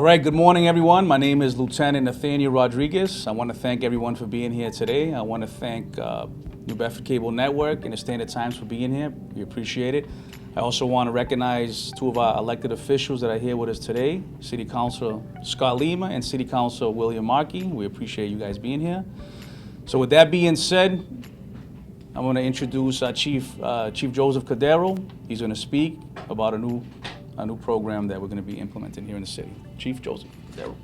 All right, good morning, everyone. My name is Lieutenant Nathaniel Rodriguez. I want to thank everyone for being here today. I want to thank New Bedford Cable Network and the Standard Times for being here. We appreciate it. I also want to recognize two of our elected officials that are here with us today, City Councilor Scott Lima and City Councilor William Markey. We appreciate you guys being here. So with that being said, I'm going to introduce our Chief Joseph Cordeiro. He's going to speak about a new program that we're going to be implementing here in the city. Chief Joseph Cordeiro.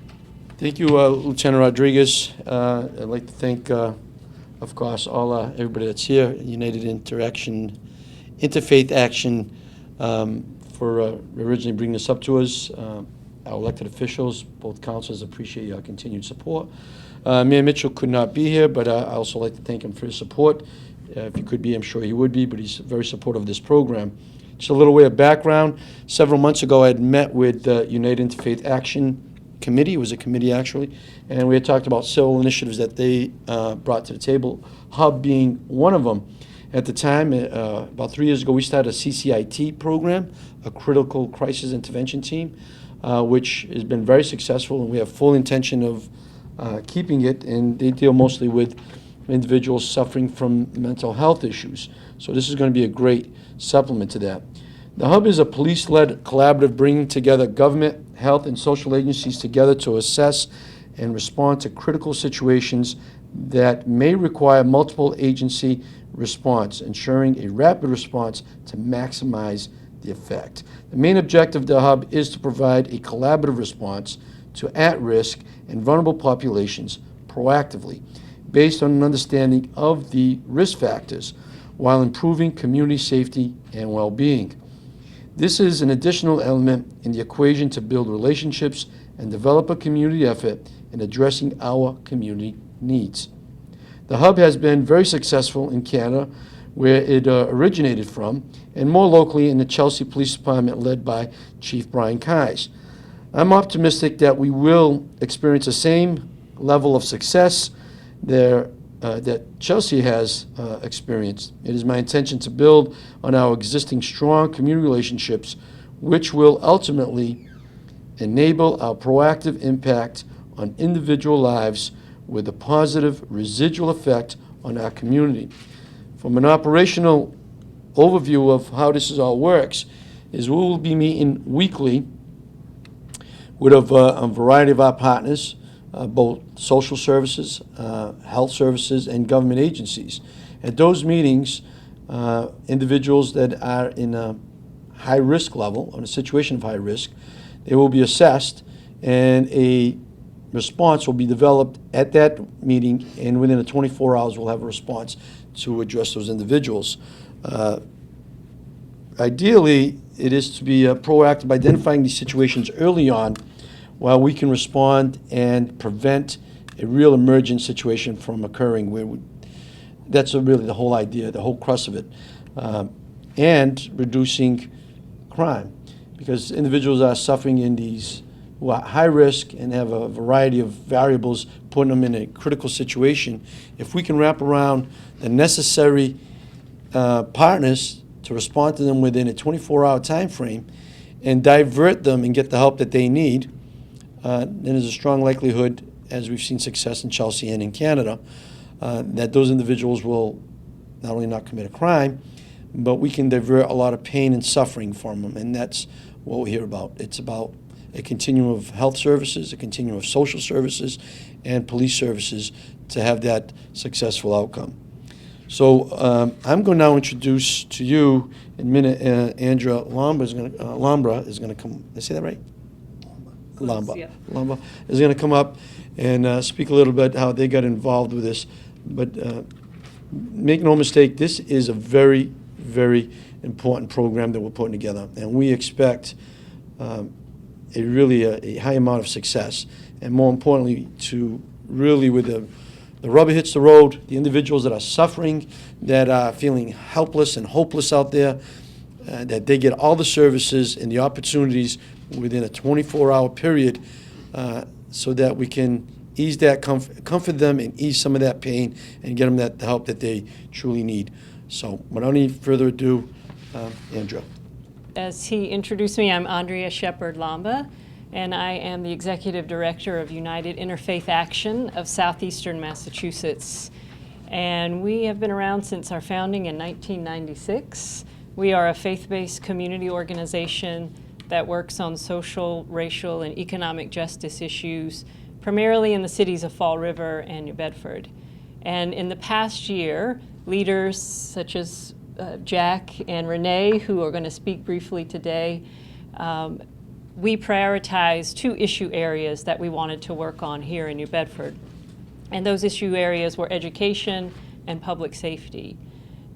Thank you, Lieutenant Rodriguez. I'd like to thank, of course, everybody that's here, United Interfaith Action, for originally bringing this up to us. Our elected officials, both councils, appreciate your continued support. Mayor Mitchell could not be here, but I also like to thank him for his support. If he could be, I'm sure he would be, but he's very supportive of this program. Just a little way of background. Several months ago, I had met with the United Interfaith Action Committee. It was a committee, actually, and we had talked about several initiatives that they brought to the table, Hub being one of them. At the time, about 3 years ago, we started a CCIT program, a Critical Crisis Intervention Team, which has been very successful, and we have full intention of keeping it, and they deal mostly with individuals suffering from mental health issues. So this is going to be a great supplement to that. The Hub is a police-led collaborative bringing together government, health, and social agencies together to assess and respond to critical situations that may require multiple agency response, ensuring a rapid response to maximize the effect. The main objective of the Hub is to provide a collaborative response to at-risk and vulnerable populations proactively, based on an understanding of the risk factors, while improving community safety and well-being. This is an additional element in the equation to build relationships and develop a community effort in addressing our community needs. The Hub has been very successful in Canada, where it originated from, and more locally in the Chelsea Police Department led by Chief Brian Keyes. I'm optimistic that we will experience the same level of success there that Chelsea has experienced. It is my intention to build on our existing strong community relationships, which will ultimately enable our proactive impact on individual lives with a positive residual effect on our community. From an operational overview of how this all works, is we will be meeting weekly with a variety of our partners, both social services, health services, and government agencies. At those meetings, individuals that are in a high risk level, or in a situation of high risk, they will be assessed, and a response will be developed at that meeting, and within 24 hours we'll have a response to address those individuals. Ideally, it is to be proactive, identifying these situations early on, while we can respond and prevent a real emergent situation from occurring. That's really the whole idea, the whole crux of it, and reducing crime, because individuals are suffering in these who are high risk and have a variety of variables putting them in a critical situation. If we can wrap around the necessary partners to respond to them within a 24-hour time frame and divert them and get the help that they need, then there's a strong likelihood, as we've seen success in Chelsea and in Canada, that those individuals will not only not commit a crime, but we can divert a lot of pain and suffering from them, and that's what we're here about. It's about a continuum of health services, a continuum of social services, and police services to have that successful outcome. So I'm going to now introduce to you in a minute, Andrea Lambra is going to come. Did I say that right? Lamba. Yeah. Lamba is going to come up and speak a little bit how they got involved with this. But make no mistake, this is a very, very important program that we're putting together, and we expect a high amount of success, and more importantly, to really, with the rubber hits the road, the individuals that are suffering, that are feeling helpless and hopeless out there, that they get all the services and the opportunities within a 24-hour period, so that we can ease that comfort them and ease some of that pain and get them the help that they truly need. So without any further ado, Andrea. As he introduced me, I'm Andrea Shepard Lamba, and I am the Executive Director of United Interfaith Action of Southeastern Massachusetts. And we have been around since our founding in 1996. We are a faith-based community organization that works on social, racial, and economic justice issues, primarily in the cities of Fall River and New Bedford. And in the past year, leaders such as Jack and Renee, who are going to speak briefly today, we prioritized 2 issue areas that we wanted to work on here in New Bedford. And those issue areas were education and public safety.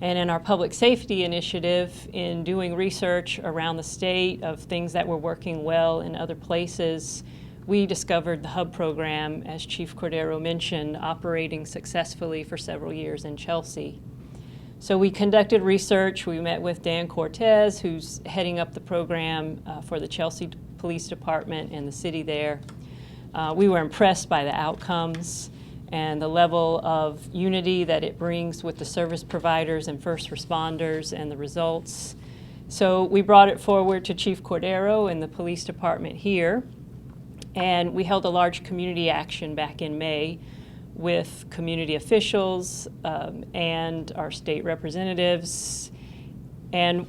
And in our public safety initiative, in doing research around the state of things that were working well in other places, we discovered the HUB program, as Chief Cordeiro mentioned, operating successfully for several years in Chelsea. So we conducted research. We met with Dan Cortez, who's heading up the program for the Chelsea Police Department and the city there. We were impressed by the outcomes and the level of unity that it brings with the service providers and first responders and the results. So we brought it forward to Chief Cordeiro and the police department here, and we held a large community action back in May with community officials and our state representatives and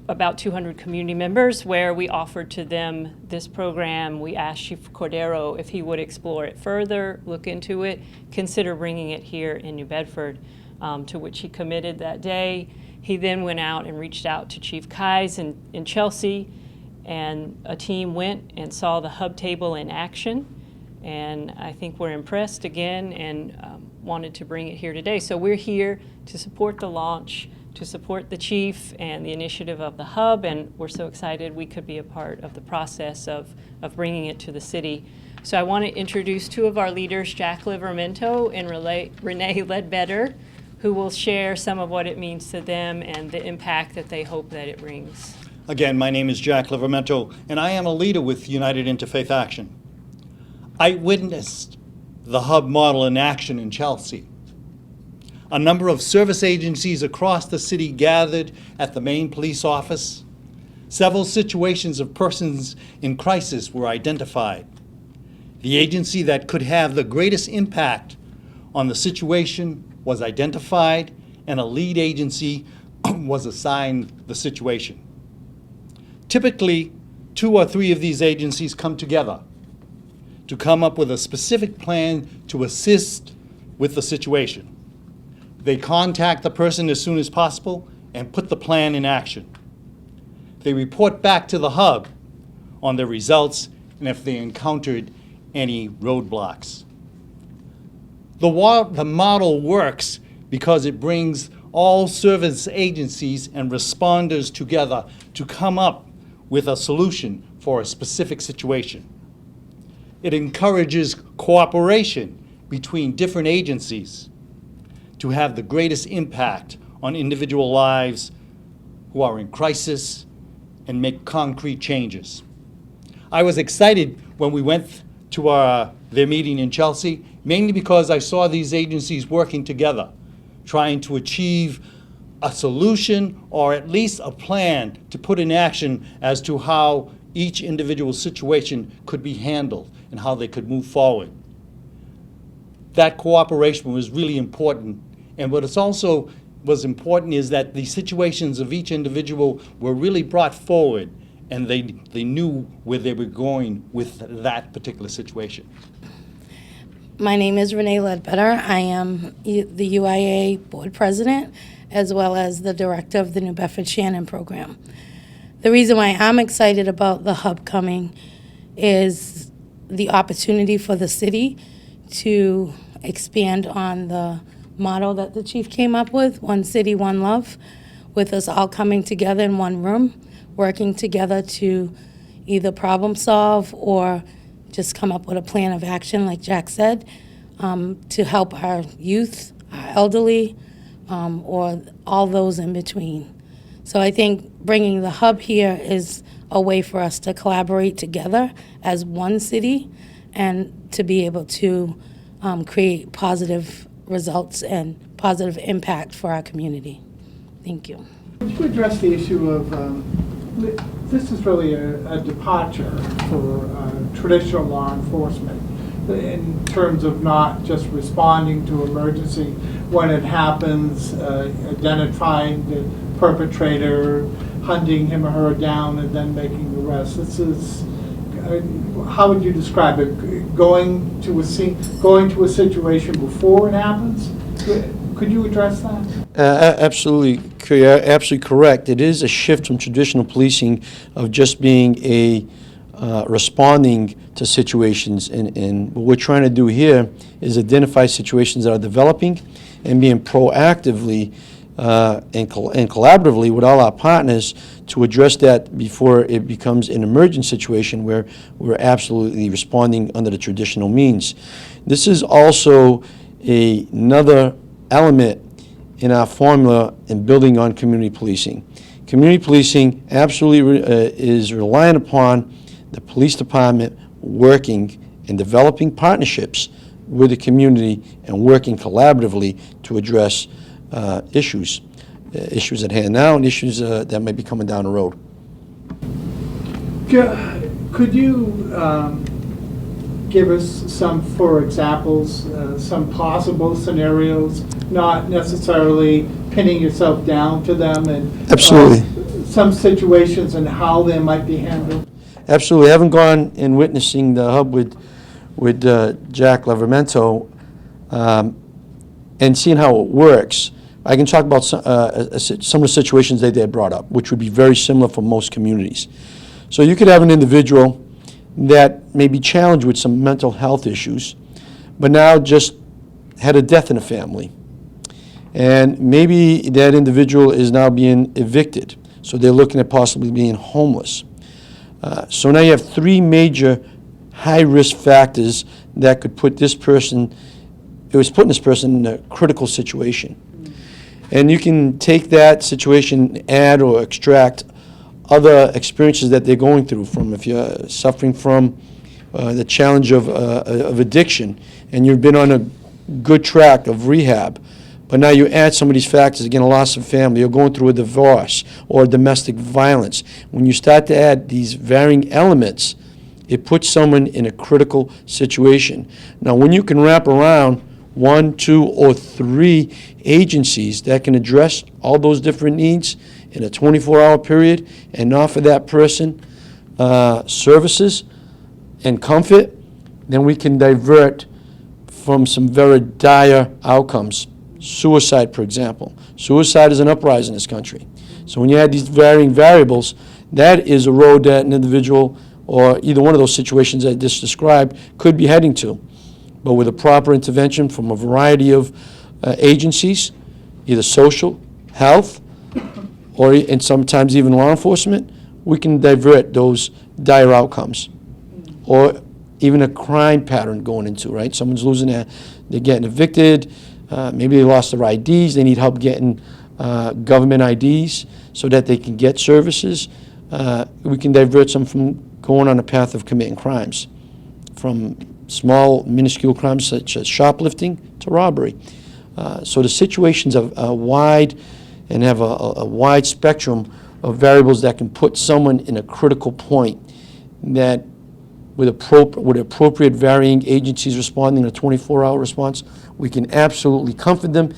about 200 community members, where we offered to them this program. We asked Chief Cordeiro if he would explore it further, look into it, consider bringing it here in New Bedford, to which he committed that day. He then went out and reached out to Chief Kais in Chelsea, and a team went and saw the HUB table in action. And I think we're impressed again and wanted to bring it here today. So we're here to support the launch, to support the chief and the initiative of the HUB, and we're so excited we could be a part of the process of bringing it to the city. So I want to introduce 2 of our leaders, Jack Livermento and Renee Ledbetter, who will share some of what it means to them and the impact that they hope that it brings. Again, my name is Jack Livermento, and I am a leader with United Interfaith Action. I witnessed the HUB model in action in Chelsea. A number of service agencies across the city gathered at the main police office. Several situations of persons in crisis were identified. The agency that could have the greatest impact on the situation was identified, and a lead agency was assigned the situation. Typically, 2 or 3 of these agencies come together to come up with a specific plan to assist with the situation. They contact the person as soon as possible and put the plan in action. They report back to the HUB on their results and if they encountered any roadblocks. The model works because it brings all service agencies and responders together to come up with a solution for a specific situation. It encourages cooperation between different agencies to have the greatest impact on individual lives who are in crisis and make concrete changes. I was excited when we went to their meeting in Chelsea, mainly because I saw these agencies working together, trying to achieve a solution or at least a plan to put in action as to how each individual situation could be handled and how they could move forward. That cooperation was really important. And what is also was important is that the situations of each individual were really brought forward, and they knew where they were going with that particular situation. My name is Renee Ledbetter. I am the UIA board president, as well as the director of the New Bedford Shannon program. The reason why I'm excited about the HUB coming is the opportunity for the city to expand on the model that the chief came up with, One City, One Love, with us all coming together in one room, working together to either problem solve or just come up with a plan of action, like Jack said, to help our youth, our elderly, or all those in between. So I think bringing the HUB here is a way for us to collaborate together as one city and to be able to create positive results and positive impact for our community. Thank you. Could you address the issue of This is really a departure for traditional law enforcement in terms of not just responding to emergency when it happens, identifying the perpetrator, hunting him or her down, and then making the arrest. This is, how would you describe it? Going to a scene, going to a situation before it happens? Could you address that? Absolutely, you're absolutely correct. It is a shift from traditional policing of just being a responding to situations, and what we're trying to do here is identify situations that are developing and being proactively and collaboratively with all our partners to address that before it becomes an emergent situation where we're absolutely responding under the traditional means. This is also another element in our formula in building on community policing. Community policing absolutely is relying upon the police department working and developing partnerships with the community and working collaboratively to address issues at hand now and issues that may be coming down the road. Could you give us some, for examples, some possible scenarios, not necessarily pinning yourself down to them, and Absolutely. Some situations and how they might be handled? Absolutely. I haven't gone and witnessing the hub with Jack Levermento and seeing how it works. I can talk about some of the situations that they brought up, which would be very similar for most communities. So you could have an individual that may be challenged with some mental health issues, but now just had a death in the family. And maybe that individual is now being evicted, so they're looking at possibly being homeless. So now you have three major high-risk factors that could put this person, it was putting this person in a critical situation. And you can take that situation, add or extract other experiences that they're going through from, if you're suffering from the challenge of addiction and you've been on a good track of rehab, but now you add some of these factors, again, a loss of family, you're going through a divorce or domestic violence. When you start to add these varying elements, it puts someone in a critical situation. Now, when you can wrap around 1, 2, or 3 agencies that can address all those different needs in a 24-hour period and offer that person services and comfort, then we can divert from some very dire outcomes. Suicide, for example. Suicide is an uprising in this country. So when you add these varying variables, that is a road that an individual or either one of those situations I just described could be heading to. But with a proper intervention from a variety of agencies, either social, health, and sometimes even law enforcement, we can divert those dire outcomes. Or even a crime pattern going into, right? Someone's losing they're getting evicted, maybe they lost their IDs, they need help getting government IDs so that they can get services. We can divert them from going on a path of committing crimes, from small, minuscule crimes such as shoplifting to robbery. So the situations are wide and have a wide spectrum of variables that can put someone in a critical point that with appropriate varying agencies responding in a 24-hour response, we can absolutely comfort them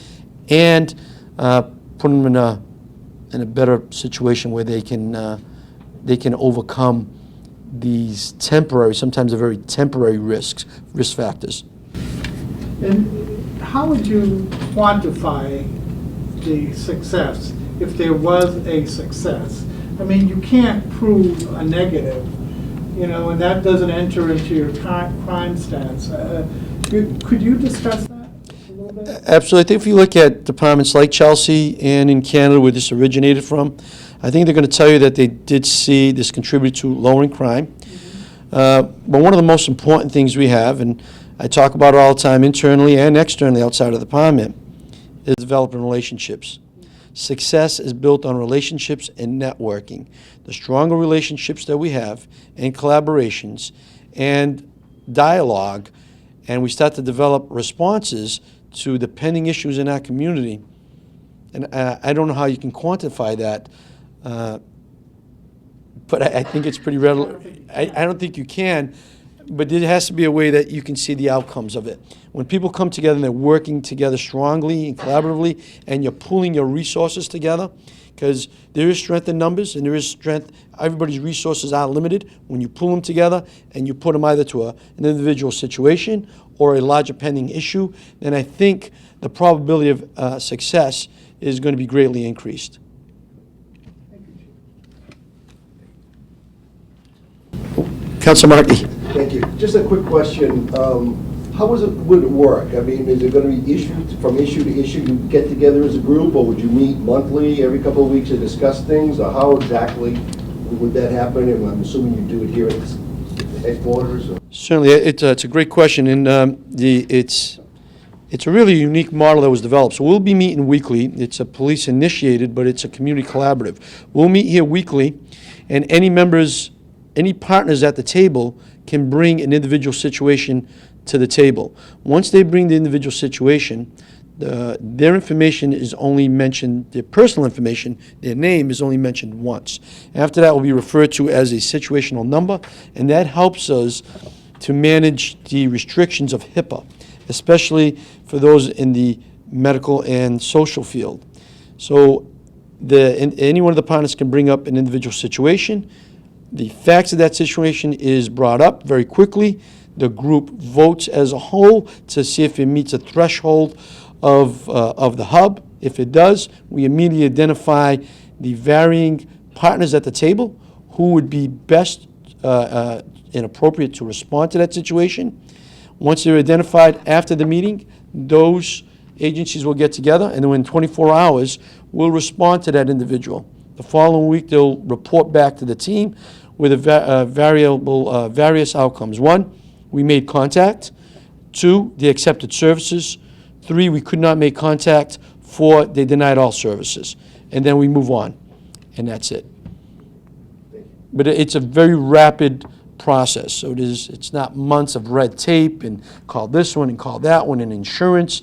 and put them in a better situation where they can overcome these temporary, sometimes they're very temporary risk factors. And how would you quantify the success if there was a success? I mean, you can't prove a negative, and that doesn't enter into your crime stats. Could you discuss that a little bit? Absolutely. I think if you look at departments like Chelsea and in Canada where this originated from, I think they're going to tell you that they did see this contribute to lowering crime. But one of the most important things we have, and I talk about it all the time internally and externally outside of the department, is developing relationships. Success is built on relationships and networking. The stronger relationships that we have and collaborations and dialogue, and we start to develop responses to the pending issues in our community, and I don't know how you can quantify that, but I think it's pretty relevant. I don't think you can, but there has to be a way that you can see the outcomes of it. When people come together and they're working together strongly and collaboratively, and you're pooling your resources together, because there is strength in numbers and there is strength. Everybody's resources are limited. When you pool them together and you put them either to an individual situation or a larger pending issue, then I think the probability of success is going to be greatly increased. Councilor Markey. Thank you. Just a quick question. How would it work? I mean, is it going to be from issue to issue? You get together as a group, or would you meet monthly, every couple of weeks to discuss things? Or how exactly would that happen? And I'm assuming you do it here at the headquarters. Or? Certainly, it's a great question, and it's a really unique model that was developed. So we'll be meeting weekly. It's a police initiated, but it's a community collaborative. We'll meet here weekly, and any partners at the table can bring an individual situation to the table. Once they bring the individual situation, their information is only mentioned, their personal information, their name is only mentioned once. After that will be referred to as a situational number, and that helps us to manage the restrictions of HIPAA, especially for those in the medical and social field. So any one of the partners can bring up an individual situation. The facts of that situation is brought up very quickly. The group votes as a whole to see if it meets a threshold of the hub. If it does, we immediately identify the varying partners at the table who would be best and appropriate to respond to that situation. Once they're identified after the meeting, those agencies will get together, and then in 24 hours, we'll respond to that individual. The following week, they'll report back to the team with various outcomes. 1, we made contact. 2, they accepted services. 3, we could not make contact. 4, they denied all services. And then we move on, and that's it. But it's a very rapid process. So it's not months of red tape and call this one and call that one and insurance.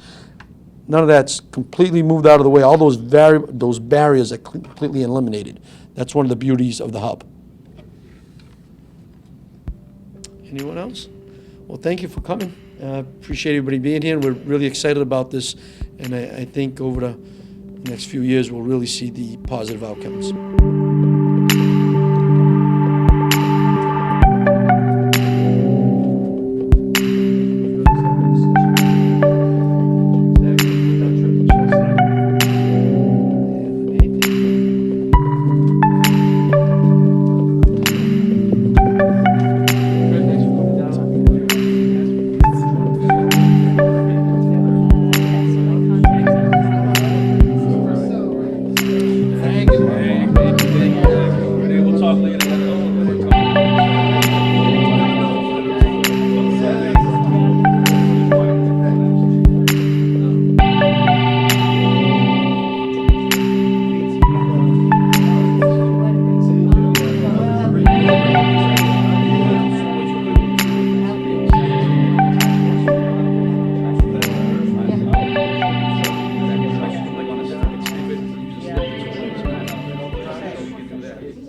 None of that's completely moved out of the way. All those barriers are completely eliminated. That's one of the beauties of the hub. Anyone else? Well, thank you for coming. Appreciate everybody being here. We're really excited about this, and I think over the next few years we'll really see the positive outcomes.